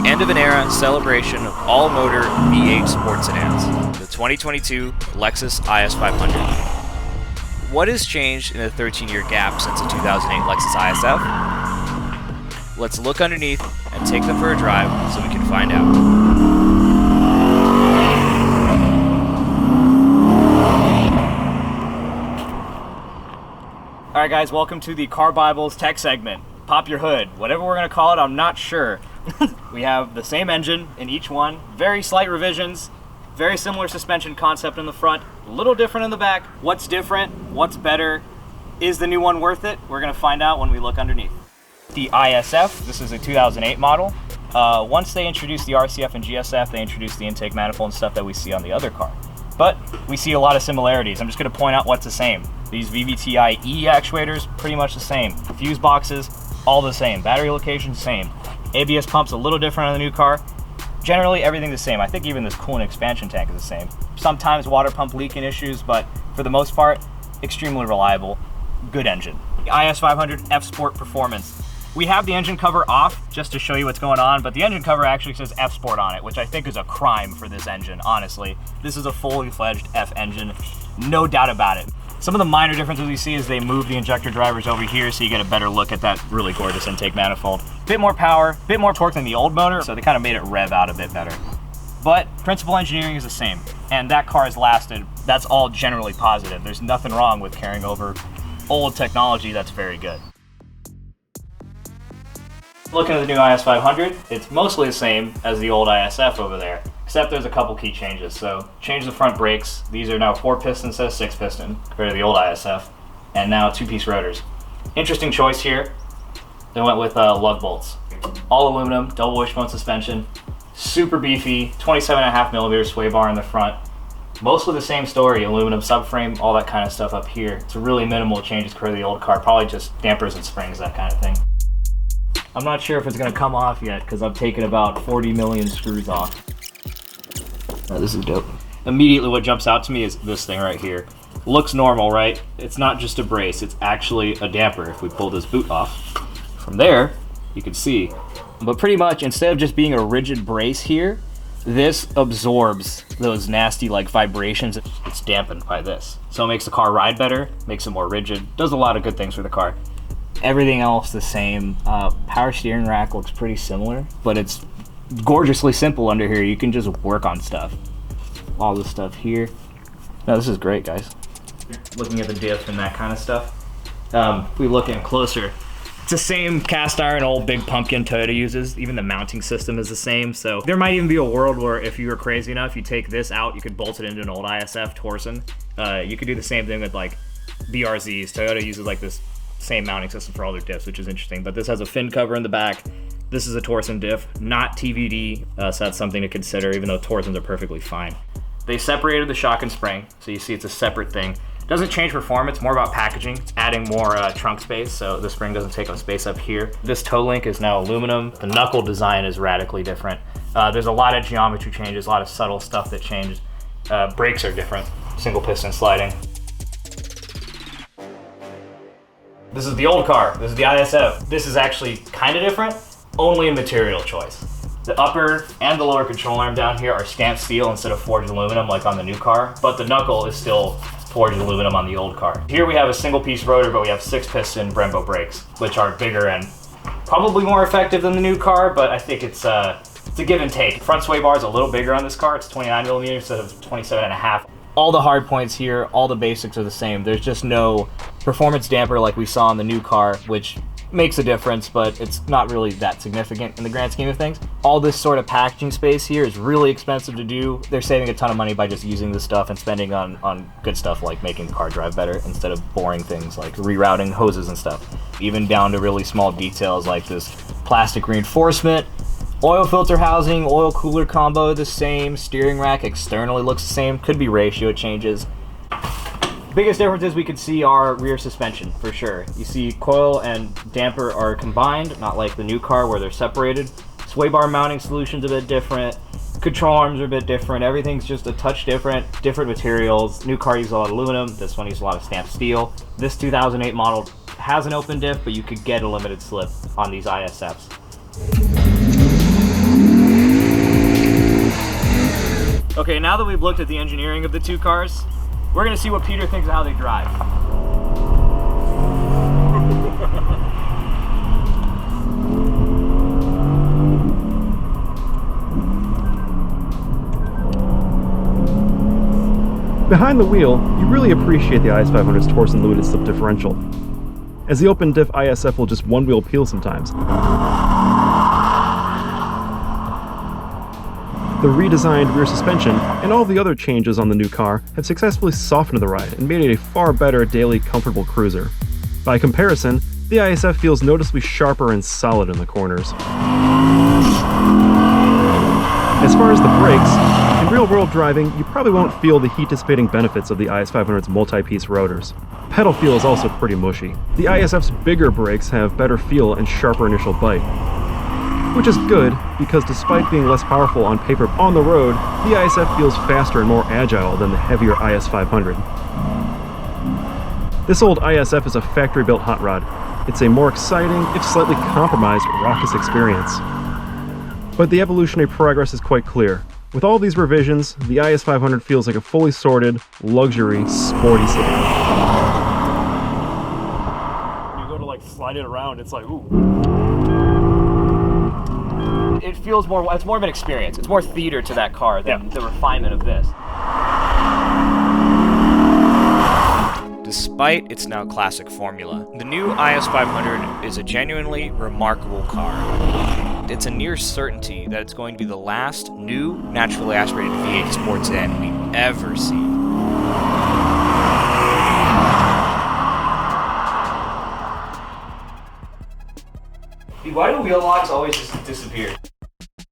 the end of an era celebration of all-motor V8 sports sedans, the 2022 Lexus IS 500. What has changed in the 13-year gap since the 2008 Lexus ISF? Let's look underneath and take them for a drive so we can find out. Alright guys, welcome to the Car Bibles tech segment. Pop your hood, whatever we're going to call it, I'm not sure. We have the same engine in each one, very slight revisions, very similar suspension concept in the front, a little different in the back. What's different? What's better? Is the new one worth it? We're going to find out when we look underneath. The ISF, this is a 2008 model. Once they introduced the RCF and GSF, they introduced the intake manifold and stuff that we see on the other car. But we see a lot of similarities. I'm just going to point out what's the same. These VVTi-E actuators, pretty much the same. Fuse boxes, all the same. Battery location, same. ABS pumps a little different on the new car. Generally, everything the same. I think even this coolant expansion tank is the same. Sometimes water pump leaking issues, but for the most part, extremely reliable, good engine. The IS 500 F Sport Performance. We have the engine cover off just to show you what's going on, but the engine cover actually says F Sport on it, which I think is a crime for this engine, honestly. This is a fully fledged F engine, no doubt about it. Some of the minor differences we see is they move the injector drivers over here so you get a better look at that really gorgeous intake manifold. Bit more power, bit more torque than the old motor, so they kind of made it rev out a bit better. But principal engineering is the same, and that car has lasted. That's all generally positive. There's nothing wrong with carrying over old technology that's very good. Looking at the new IS 500, it's mostly the same as the old ISF over there, except there's a couple key changes. So change the front brakes. These are now 4-piston instead of 6-piston compared to the old ISF, and now 2-piece rotors. Interesting choice here. They went with lug bolts. All aluminum, double wishbone suspension, super beefy, 27.5mm sway bar in the front. Mostly the same story, aluminum subframe, all that kind of stuff up here. It's a really minimal changes compared to the old car, probably just dampers and springs, that kind of thing. I'm not sure if it's going to come off yet because I've taken about 40 million screws off. Oh, this is dope. Immediately what jumps out to me is this thing right here. Looks normal, right? It's not just a brace, it's actually a damper. If we pull this boot off, from there, you can see. But pretty much, instead of just being a rigid brace here, this absorbs those nasty like vibrations. It's dampened by this. So it makes the car ride better, makes it more rigid, does a lot of good things for the car. Everything else the same. Power steering rack looks pretty similar, but it's gorgeously simple under here. You can just work on stuff. All this stuff here. No, this is great, guys. Looking at the diff and that kind of stuff. If we look in closer, it's the same cast iron old big pumpkin Toyota uses. Even the mounting system is the same. So there might even be a world where if you were crazy enough, you take this out, you could bolt it into an old ISF Torsen. You could do the same thing with like BRZs. Toyota uses like this same mounting system for all their diffs, which is interesting. But this has a fin cover in the back. This is a Torsen diff, not TVD, so that's something to consider, even though Torsens are perfectly fine. They separated the shock and spring, so you see it's a separate thing. Doesn't change performance, more about packaging. It's adding more trunk space, so the spring doesn't take up space up here. This toe link is now aluminum. The knuckle design is radically different. There's a lot of geometry changes, a lot of subtle stuff that changed. Brakes are different, single piston sliding. This is the old car, this is the ISF. This is actually kind of different, only in material choice. The upper and the lower control arm down here are stamped steel instead of forged aluminum like on the new car, but the knuckle is still forged aluminum on the old car. Here we have a single piece rotor, but we have 6-piston Brembo brakes, which are bigger and probably more effective than the new car, but I think it's a give and take. Front sway bar is a little bigger on this car, it's 29mm instead of 27.5. All the hard points here, all the basics are the same. There's just no performance damper like we saw in the new car, which makes a difference, but it's not really that significant in the grand scheme of things. All this sort of packaging space here is really expensive to do. They're saving a ton of money by just using this stuff and spending on good stuff like making the car drive better instead of boring things like rerouting hoses and stuff. Even down to really small details like this plastic reinforcement. Oil filter housing, oil cooler combo the same, steering rack externally looks the same, could be ratio changes. Biggest differences we could see are rear suspension, for sure. You see coil and damper are combined, not like the new car where they're separated. Sway bar mounting solution's a bit different, control arms are a bit different, everything's just a touch different materials. New car uses a lot of aluminum, this one uses a lot of stamped steel. This 2008 model has an open diff, but you could get a limited slip on these ISFs. Okay, now that we've looked at the engineering of the two cars, we're gonna see what Peter thinks of how they drive. Behind the wheel, you really appreciate the IS500's Torsen limited slip differential, as the open diff ISF will just one wheel peel sometimes. The redesigned rear suspension and all the other changes on the new car have successfully softened the ride and made it a far better daily comfortable cruiser. By comparison, the ISF feels noticeably sharper and solid in the corners. As far as the brakes, in real-world driving, you probably won't feel the heat-dissipating benefits of the IS500's multi-piece rotors. Pedal feel is also pretty mushy. The ISF's bigger brakes have better feel and sharper initial bite, which is good because despite being less powerful on paper on the road, the ISF feels faster and more agile than the heavier IS500. This old ISF is a factory-built hot rod. It's a more exciting, if slightly compromised, raucous experience. But the evolutionary progress is quite clear. With all these revisions, the IS500 feels like a fully sorted, luxury, sporty sedan. You go to like slide it around, it's like, ooh. It feels more, it's more of an experience. It's more theater to that car than the refinement of this. Despite its now classic formula, the new IS500 is a genuinely remarkable car. It's a near certainty that it's going to be the last new naturally aspirated V8 sports sedan we ever see. Why do wheel locks always just disappear?